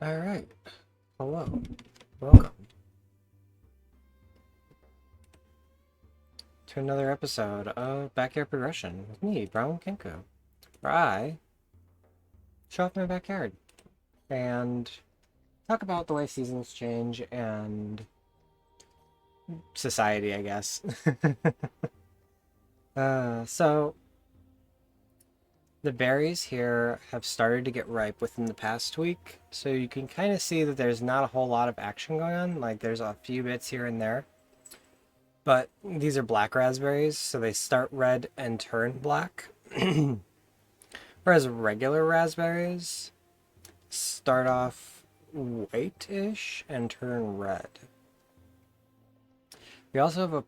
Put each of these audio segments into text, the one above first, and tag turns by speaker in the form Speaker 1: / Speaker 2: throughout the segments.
Speaker 1: All right. Hello. Welcome to another episode of Backyard Progression with me, Brown Kenko, where I show off my backyard and talk about the way seasons change and society, I guess. So the berries here have started to get ripe within the past week, so you can kind of see that there's not a whole lot of action going on. Like there's a few bits here and there. But these are black raspberries, so they start red and turn black. Whereas regular raspberries start off whitish and turn red. We also have a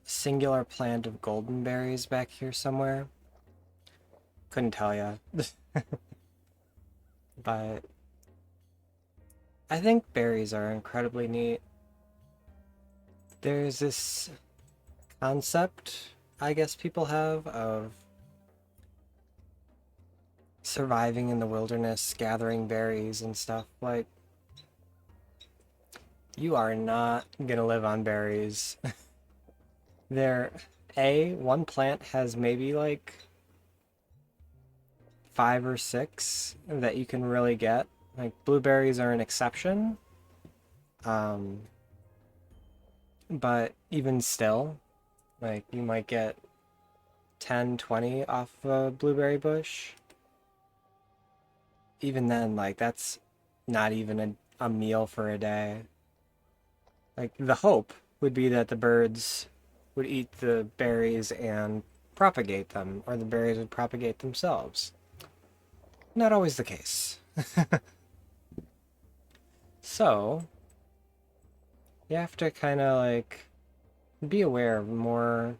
Speaker 1: singular plant of golden berries back here somewhere. Couldn't tell ya. But I think berries are incredibly neat. There's this concept I guess people have of surviving in the wilderness, gathering berries and stuff. Like, you are not gonna live on berries. There, one plant has maybe like 5 or 6 that you can really get. Like, blueberries are an exception. Um, but even still, like, you might get 10, 20 off a blueberry bush. Even then, like, that's not even a meal for a day. Like, the hope would be that the birds would eat the berries and propagate them, or the berries would propagate themselves. Not always the case. So, you have to kind of like be aware of more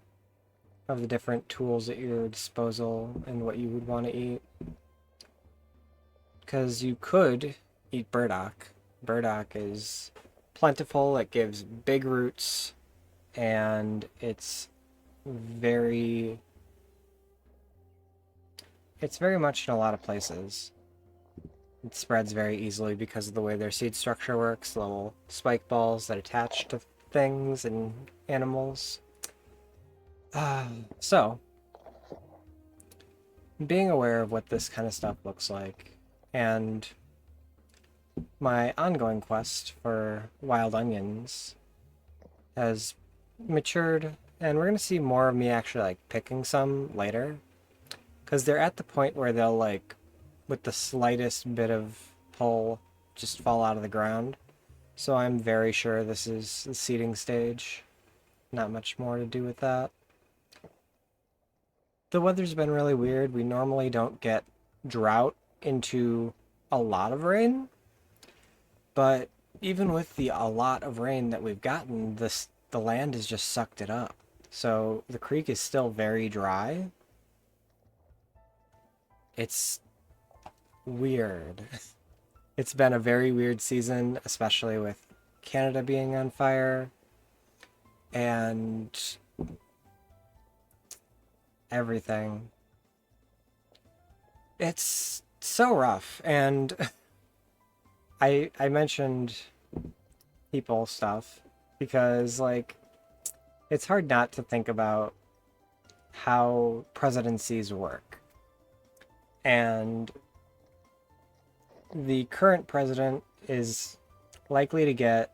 Speaker 1: of the different tools at your disposal and what you would want to eat. Because you could eat burdock. Burdock is plentiful, it gives big roots, and very it's very much in a lot of places. It spreads very easily because of the way their seed structure works, little spike balls that attach to things and animals. So, being aware of what this kind of stuff looks like, and my ongoing quest for wild onions has matured, and we're going to see more of me actually like picking some later, because they're at the point where they'll like, with the slightest bit of pull, just fall out of the ground. So I'm very sure this is the seeding stage. Not much more to do with that. The weather's been really weird. We normally don't get drought into a lot of rain, but even with the a lot of rain that we've gotten, the land has just sucked it up. So the creek is still very dry. It's weird. It's been a very weird season, especially with Canada being on fire and everything. It's so rough, and I mentioned people stuff because like it's hard not to think about how presidencies work. And the current president is likely to get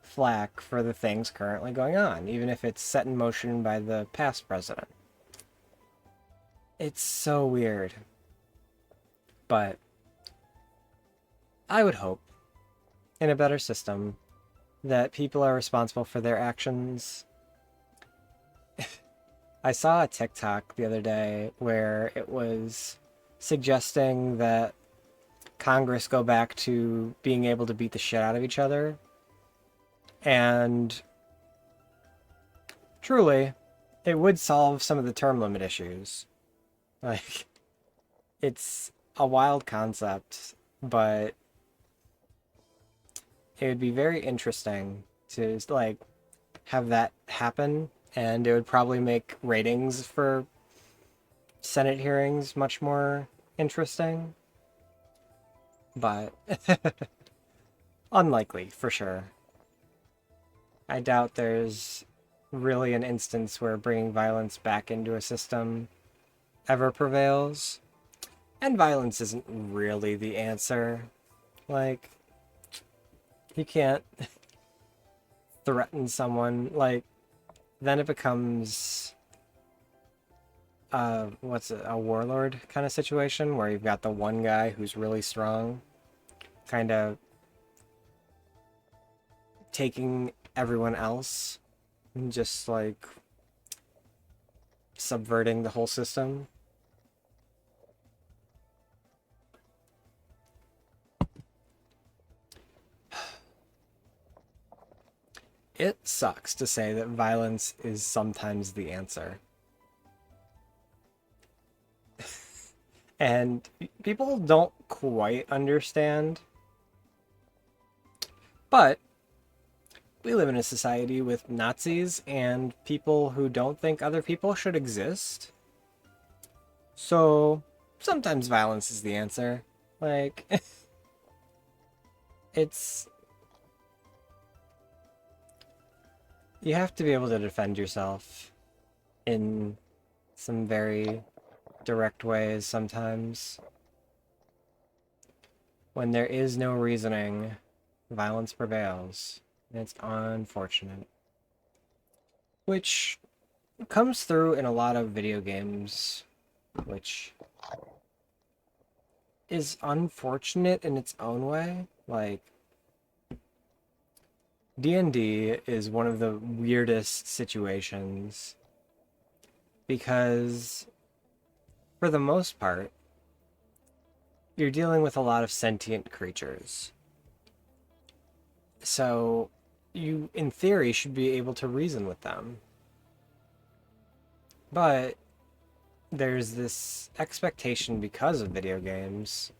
Speaker 1: flack for the things currently going on, even if it's set in motion by the past president. It's so weird. But I would hope in a better system that people are responsible for their actions. I saw a TikTok the other day where it was suggesting that Congress go back to being able to beat the shit out of each other. And truly, it would solve some of the term limit issues. Like, it's a wild concept, but it would be very interesting to like have that happen, and it would probably make ratings for Senate hearings much more interesting. But unlikely for sure. I doubt there's really an instance where bringing violence back into a system ever prevails. And violence isn't really the answer. Like, you can't threaten someone. Like, then it becomes what's it, a warlord kind of situation where you've got the one guy who's really strong, kind of taking everyone else and just like subverting the whole system. It sucks to say that violence is sometimes the answer. And people don't quite understand. But we live in a society with Nazis and people who don't think other people should exist. So sometimes violence is the answer. Like, it's. You have to be able to defend yourself in some very direct ways sometimes. When there is no reasoning, violence prevails. And it's unfortunate. Which comes through in a lot of video games, which is unfortunate in its own way. Like, D&D is one of the weirdest situations because, for the most part, you're dealing with a lot of sentient creatures. So, you, in theory, should be able to reason with them. But there's this expectation because of video games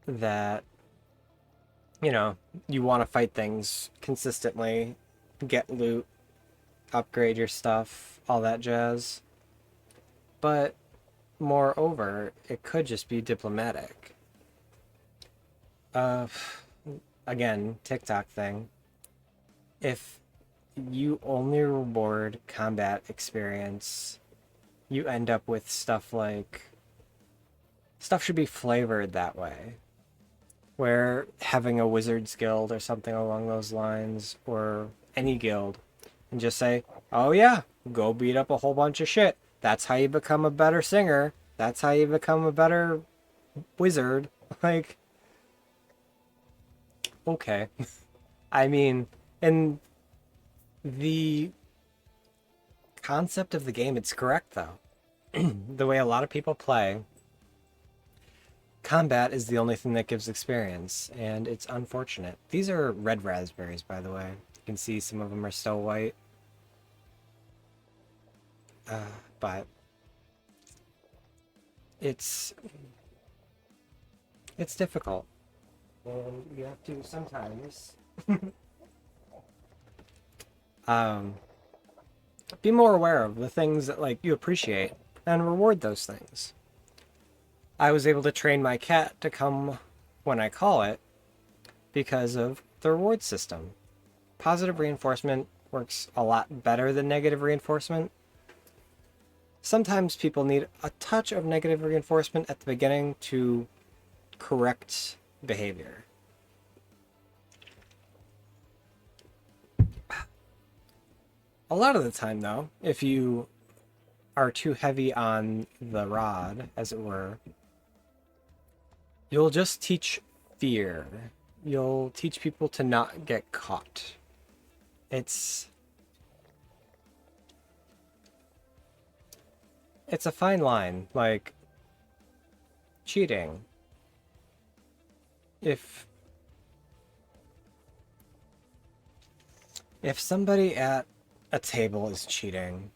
Speaker 1: that, you know, you want to fight things consistently, get loot, upgrade your stuff, all that jazz. But moreover, it could just be diplomatic. Uh, Again, TikTok thing. If you only reward combat experience, you end up with stuff like stuff should be flavored that way. Where having a wizard's guild or something along those lines, or any guild, and just say, oh yeah, go beat up a whole bunch of shit. That's how you become a better singer. That's how you become a better wizard. Like, okay. I mean, in the concept of the game, it's correct though. The way a lot of people play, combat is the only thing that gives experience, and it's unfortunate. These are red raspberries, by the way. You can see some of them are still white. But it's difficult, and you have to sometimes um, be more aware of the things that like you appreciate and reward those things. I was able to train my cat to come when I call it because of the reward system. Positive reinforcement works a lot better than negative reinforcement. Sometimes people need a touch of negative reinforcement at the beginning to correct behavior. A lot of the time, though, if you are too heavy on the rod, as it were, you'll just teach fear. you'll teach people to not get caught. It's it's a fine line, like cheating. If somebody at a table is cheating,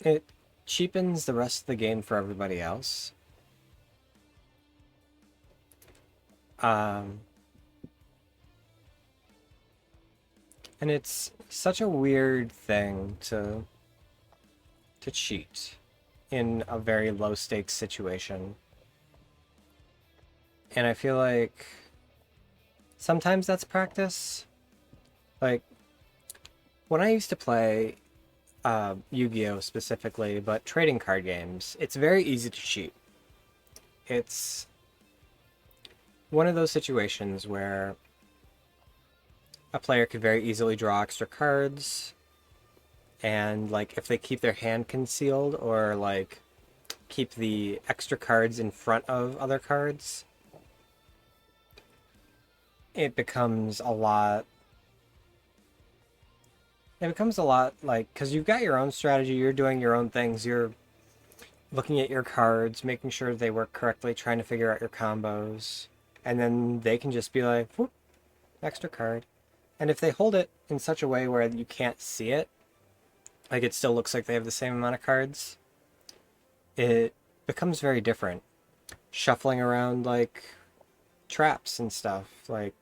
Speaker 1: it cheapens the rest of the game for everybody else. Um, and it's such a weird thing to cheat in a very low stakes situation. And I feel like sometimes that's practice. Like when I used to play Yu-Gi-Oh specifically, but trading card games, it's very easy to cheat. It's one of those situations where a player could very easily draw extra cards, and like if they keep their hand concealed or like keep the extra cards in front of other cards, it becomes a lot like, because you've got your own strategy, you're doing your own things, you're looking at your cards, making sure they work correctly, trying to figure out your combos, and then they can just be like, whoop, extra card. And if they hold it in such a way where you can't see it, like it still looks like they have the same amount of cards, it becomes very different. Shuffling around like traps and stuff, like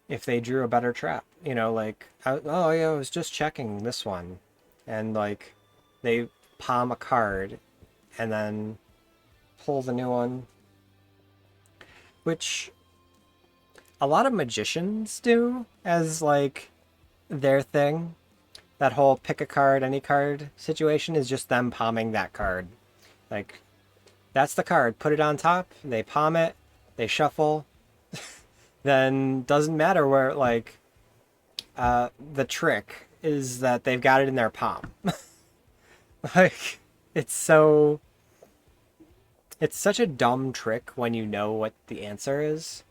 Speaker 1: if they drew a better trap, like, oh yeah, I was just checking this one, and like they palm a card and then pull the new one, which a lot of magicians do as like their thing. That whole pick a card, any card situation is just them palming that card. Like, that's the card, put it on top, they palm it, they shuffle, then doesn't matter where, like, the trick is that they've got it in their palm. Like, it's so. It's such a dumb trick when you know what the answer is.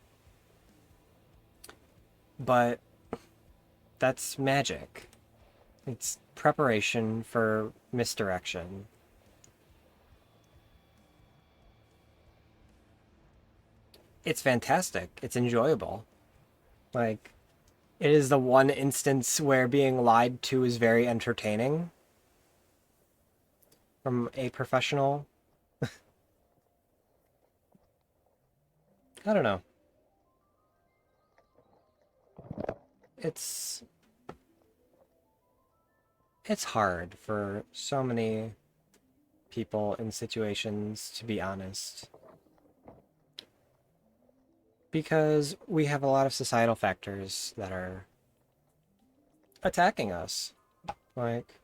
Speaker 1: But that's magic. It's preparation for misdirection. It's fantastic. It's enjoyable. Like, it is the one instance where being lied to is very entertaining from a professional. I don't know. It's it's hard for so many people in situations, to be honest, because we have a lot of societal factors that are attacking us. Like,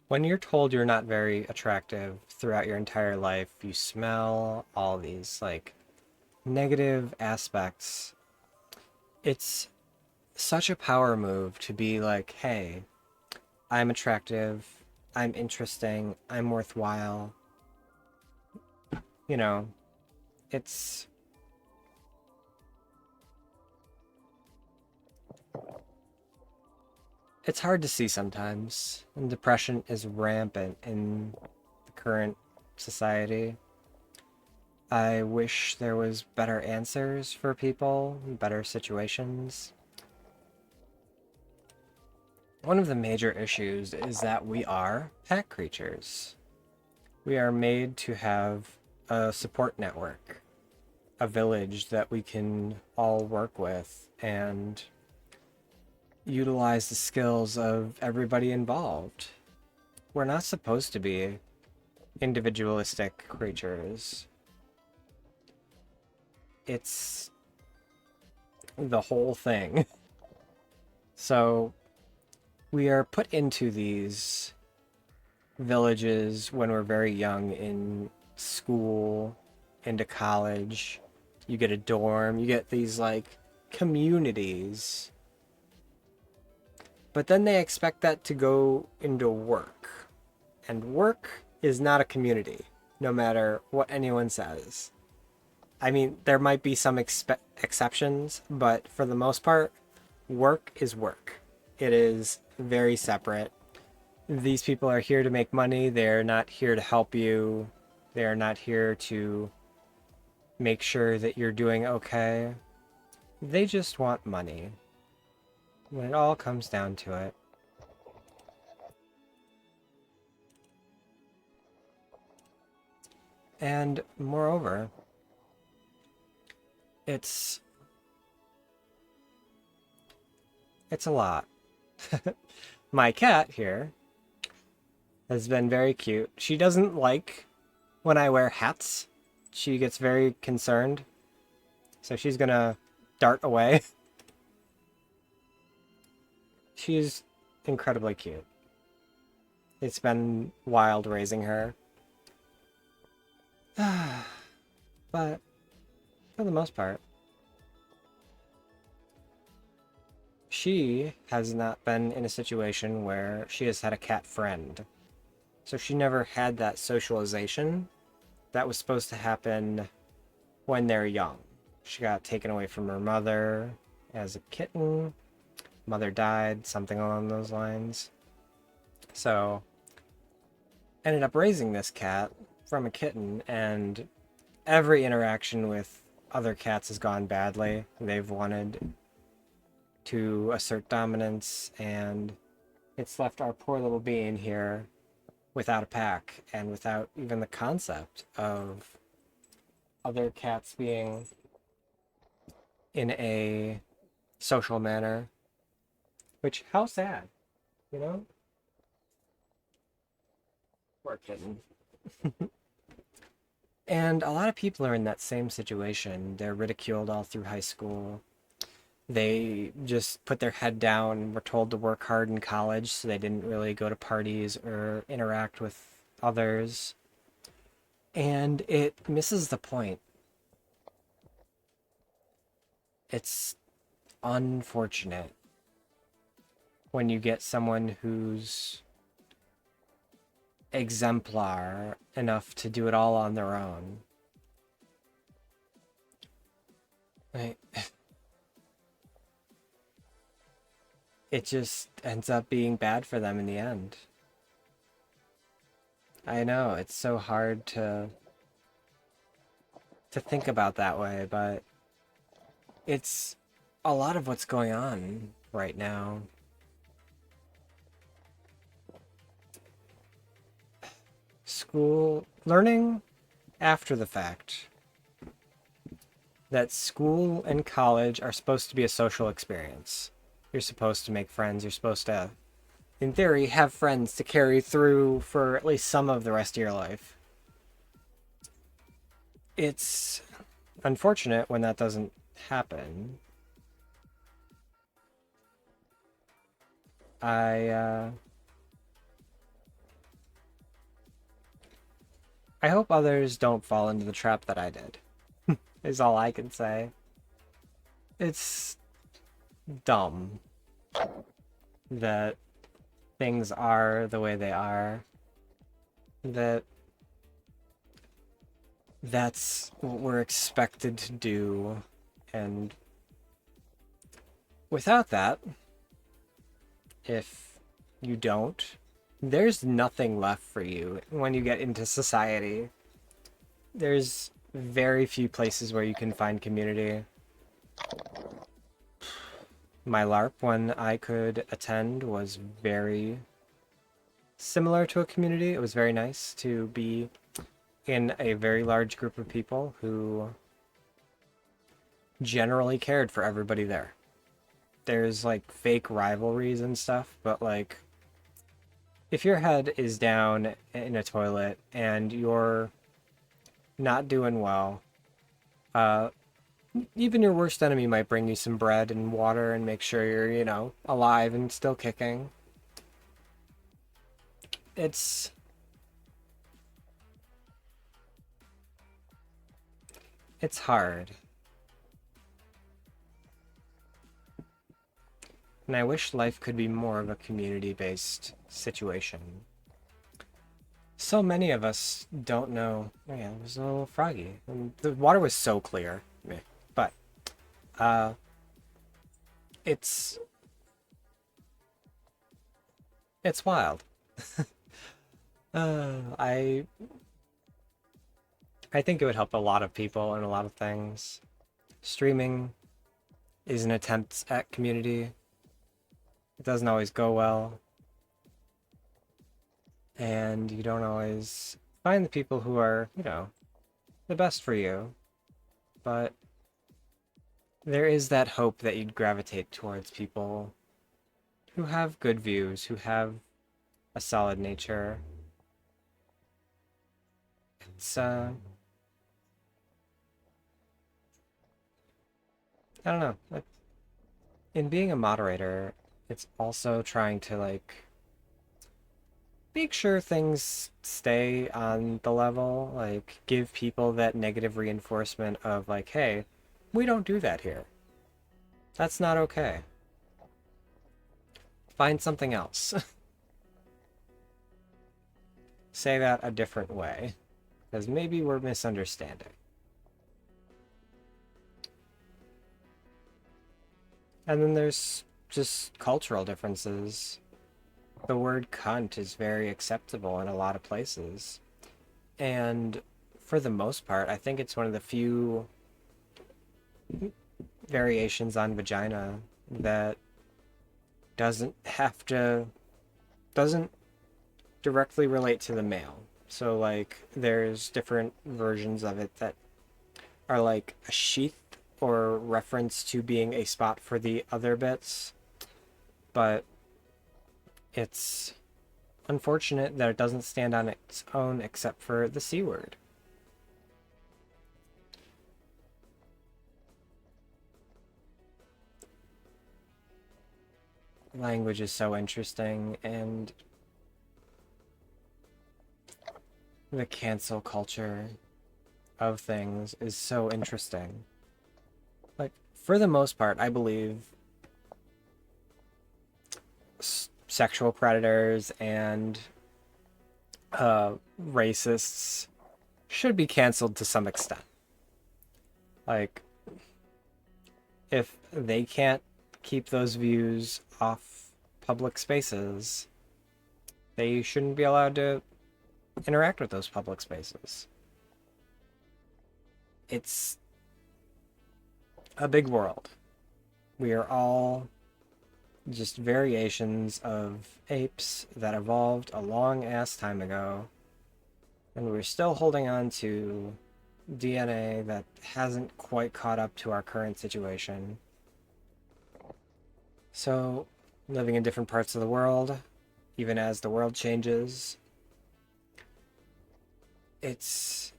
Speaker 1: when you're told you're not very attractive throughout your entire life, you smell all these like negative aspects. It's such a power move to be like, hey, I'm attractive, I'm interesting, I'm worthwhile. You know, it's it's hard to see sometimes, and depression is rampant in the current society. I wish there was better answers for people, better situations. One of the major issues is that we are pack creatures. We are made to have a support network, a village that we can all work with and utilize the skills of everybody involved. We're not supposed to be individualistic creatures. It's the whole thing. So we are put into these villages when we're very young, in school, into college. You get a dorm, you get these like communities. But then they expect that to go into work. And work is not a community, no matter what anyone says. I mean, there might be some exceptions, but for the most part, work is work. It is very separate. These people are here to make money. They're not here to help you. They're not here to make sure that you're doing okay. They just want money. When it all comes down to it. And moreover, it's a lot. My cat here has been very cute. She doesn't like when I wear hats. She gets very concerned. So she's gonna dart away. She's incredibly cute. It's been wild raising her. But for the most part, she has not been in a situation where she has had a cat friend. So she never had that socialization that was supposed to happen when they're young. She got taken away from her mother as a kitten. Mother died, something along those lines. So ended up raising this cat from a kitten, and every interaction with other cats has gone badly. They've wanted to assert dominance, and it's left our poor little being here without a pack and without even the concept of other cats being in a social manner. Which, how sad, you know? Poor kitten. And a lot of people are in that same situation. They're ridiculed all through high school. They just put their head down and were told to work hard in college, so they didn't really go to parties or interact with others. And it misses the point. It's unfortunate when you get someone who's exemplar enough to do it all on their own. Like, it just ends up being bad for them in the end. I know, it's so hard to think about that way, but it's a lot of what's going on right now. School learning after the fact that school and college are supposed to be a social experience. You're supposed to make friends. You're supposed to, in theory, have friends to carry through for at least some of the rest of your life. It's unfortunate when that doesn't happen. I hope others don't fall into the trap that I did, is all I can say. It's dumb that things are the way they are. That's what we're expected to do. And without that, if you don't, there's nothing left for you when you get into society. There's very few places where you can find community. My LARP, when I could attend, was very similar to a community. It was very nice to be in a very large group of people who generally cared for everybody there. There's like fake rivalries and stuff, but like if your head is down in a toilet and you're not doing well, even your worst enemy might bring you some bread and water and make sure you're, alive and still kicking. It's hard. And I wish life could be more of a community-based situation. so many of us don't know. Oh yeah, it was a little froggy. And the water was so clear. Meh. But uh, it's it's wild. I think it would help a lot of people and a lot of things. Streaming is an attempt at community. It doesn't always go well, and you don't always find the people who are, the best for you. But there is that hope that you'd gravitate towards people who have good views, who have a solid nature. It's I don't know. In being a moderator, it's also trying to make sure things stay on the level, like give people that negative reinforcement of like, hey, we don't do that here. That's not okay. Find something else. Say that a different way, because maybe we're misunderstanding. And then there's just cultural differences. The word cunt is very acceptable in a lot of places. And for the most part, I think it's one of the few variations on vagina that doesn't directly relate to the male. So like there's different versions of it that are like a sheath or reference to being a spot for the other bits, but it's unfortunate that it doesn't stand on its own except for the C word. Language is so interesting, and the cancel culture of things is so interesting. Like, for the most part, I believe sexual predators and racists should be canceled to some extent. Like, if they can't keep those views off public spaces, they shouldn't be allowed to interact with those public spaces. It's a big world. We are all just variations of apes that evolved a long ass time ago, and we're still holding on to DNA that hasn't quite caught up to our current situation. So, living in different parts of the world, even as the world changes, it's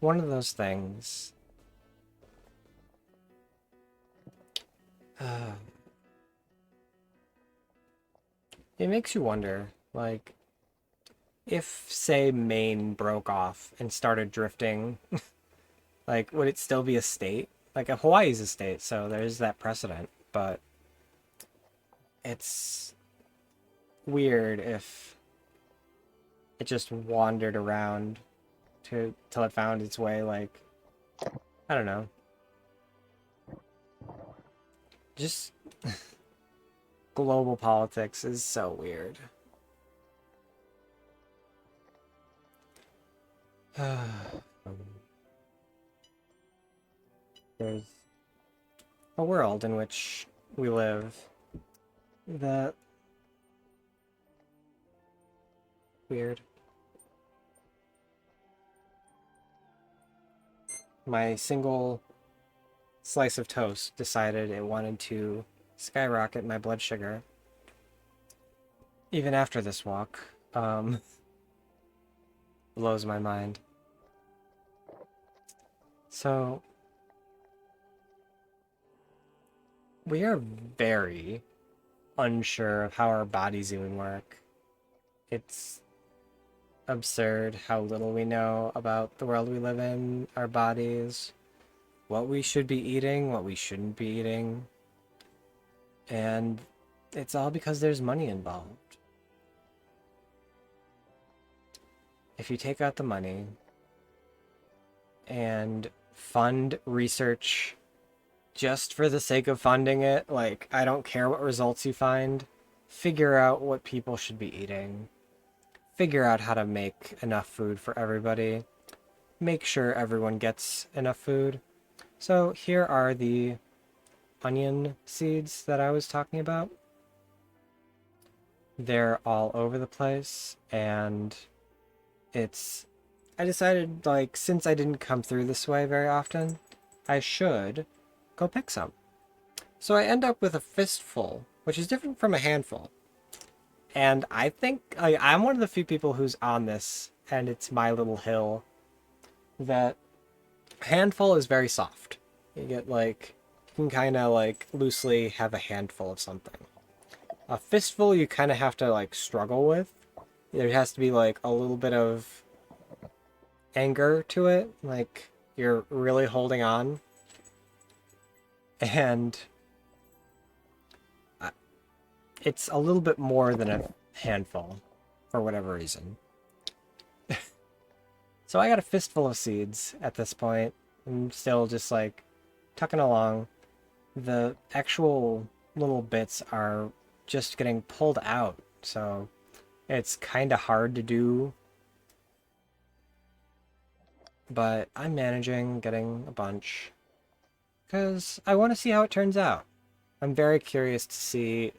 Speaker 1: one of those things. It makes you wonder, like, if, say, Maine broke off and started drifting, like, would it still be a state? Like, Hawaii's a state, so there's that precedent, but it's weird if it just wandered around till it found its way, like, I don't know. Just global politics is so weird. There's a world in which we live that weird. My single slice of toast decided it wanted to skyrocket my blood sugar. Even after this walk, blows my mind. So, we are very unsure of how our bodies even work. It's absurd how little we know about the world we live in, our bodies, what we should be eating, what we shouldn't be eating. And it's all because there's money involved. if you take out the money and fund research just for the sake of funding it, like, I don't care what results you find, figure out what people should be eating, figure out how to make enough food for everybody, make sure everyone gets enough food. So here are the onion seeds that I was talking about. They're all over the place, and I decided, like, since I didn't come through this way very often, I should go pick some. So I end up with a fistful, which is different from a handful. And I think I'm one of the few people who's on this, and it's my little hill, that handful is very soft. You get, like, you can kind of, like, loosely have a handful of something. A fistful you kind of have to, like, struggle with. There has to be, like, a little bit of anger to it, like you're really holding on. And it's a little bit more than a handful for whatever reason. So I got a fistful of seeds at this point. I'm still just like tucking along. The actual little bits are just getting pulled out, so it's kind of hard to do. But I'm managing, getting a bunch, because I want to see how it turns out. I'm very curious to see.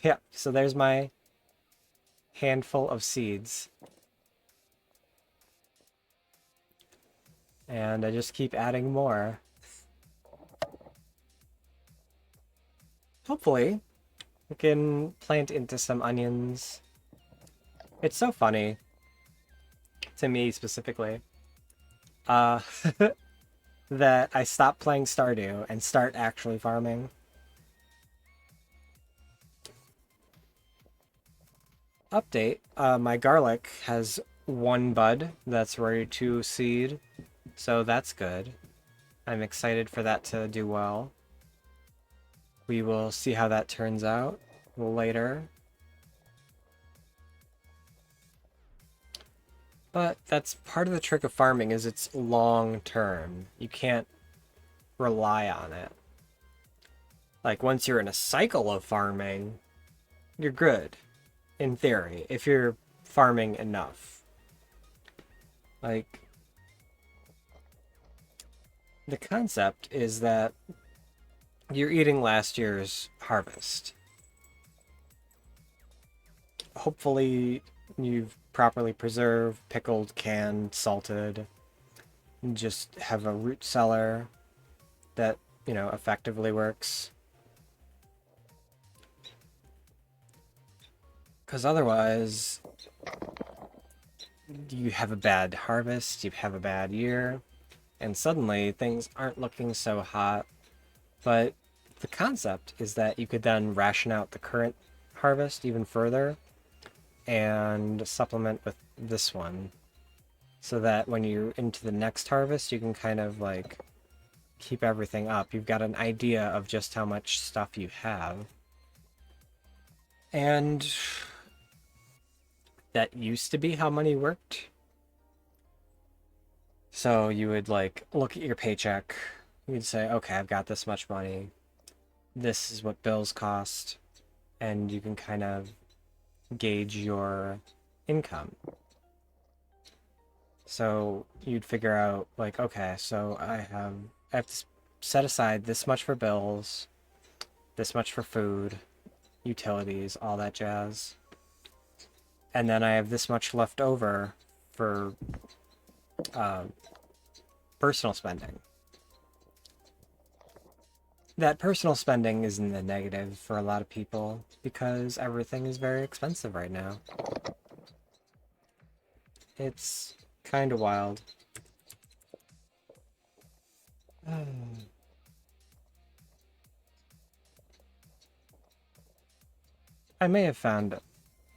Speaker 1: Yeah, so there's my handful of seeds. And I just keep adding more. Hopefully, we can plant into some onions. It's so funny, to me specifically, uh, that I stop playing Stardew and start actually farming. Update, my garlic has one bud that's ready to seed, so that's good. I'm excited for that to do well. We will see how that turns out later. But that's part of the trick of farming, is it's long term. You can't rely on it. Like, once you're in a cycle of farming, you're good, in theory, if you're farming enough. Like, the concept is that you're eating last year's harvest. Hopefully, you've properly preserved, pickled, canned, salted, and just have a root cellar that, effectively works. Because otherwise, you have a bad harvest, you have a bad year, and suddenly things aren't looking so hot. But the concept is that you could then ration out the current harvest even further and supplement with this one, so that when you're into the next harvest, you can kind of like keep everything up. You've got an idea of just how much stuff you have. And that used to be how money worked. So you would like look at your paycheck, you'd say, okay, I've got this much money, this is what bills cost, and you can kind of gauge your income. So you'd figure out, like, okay, so I have to set aside this much for bills, this much for food, utilities, all that jazz. And then I have this much left over for personal spending. That personal spending is in the negative for a lot of people because everything is very expensive right now. It's kind of wild. I may have found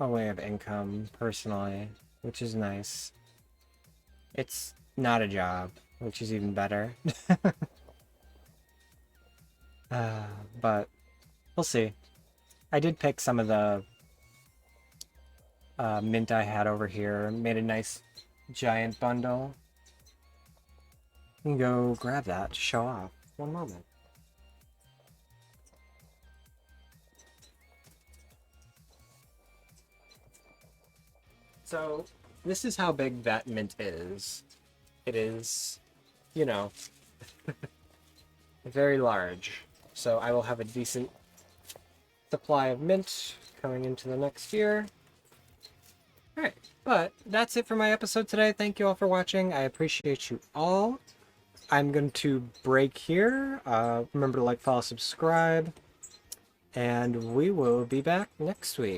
Speaker 1: a way of income personally, which is nice. It's not a job, which is even better. But we'll see. I did pick some of the mint I had over here. Made a nice giant bundle. You can go grab that to show off. One moment. So, this is how big that mint is. It is, you know, very large. So I will have a decent supply of mint coming into the next year. Alright, but that's it for my episode today. Thank you all for watching. I appreciate you all. I'm going to break here. Remember to like, follow, subscribe. And we will be back next week.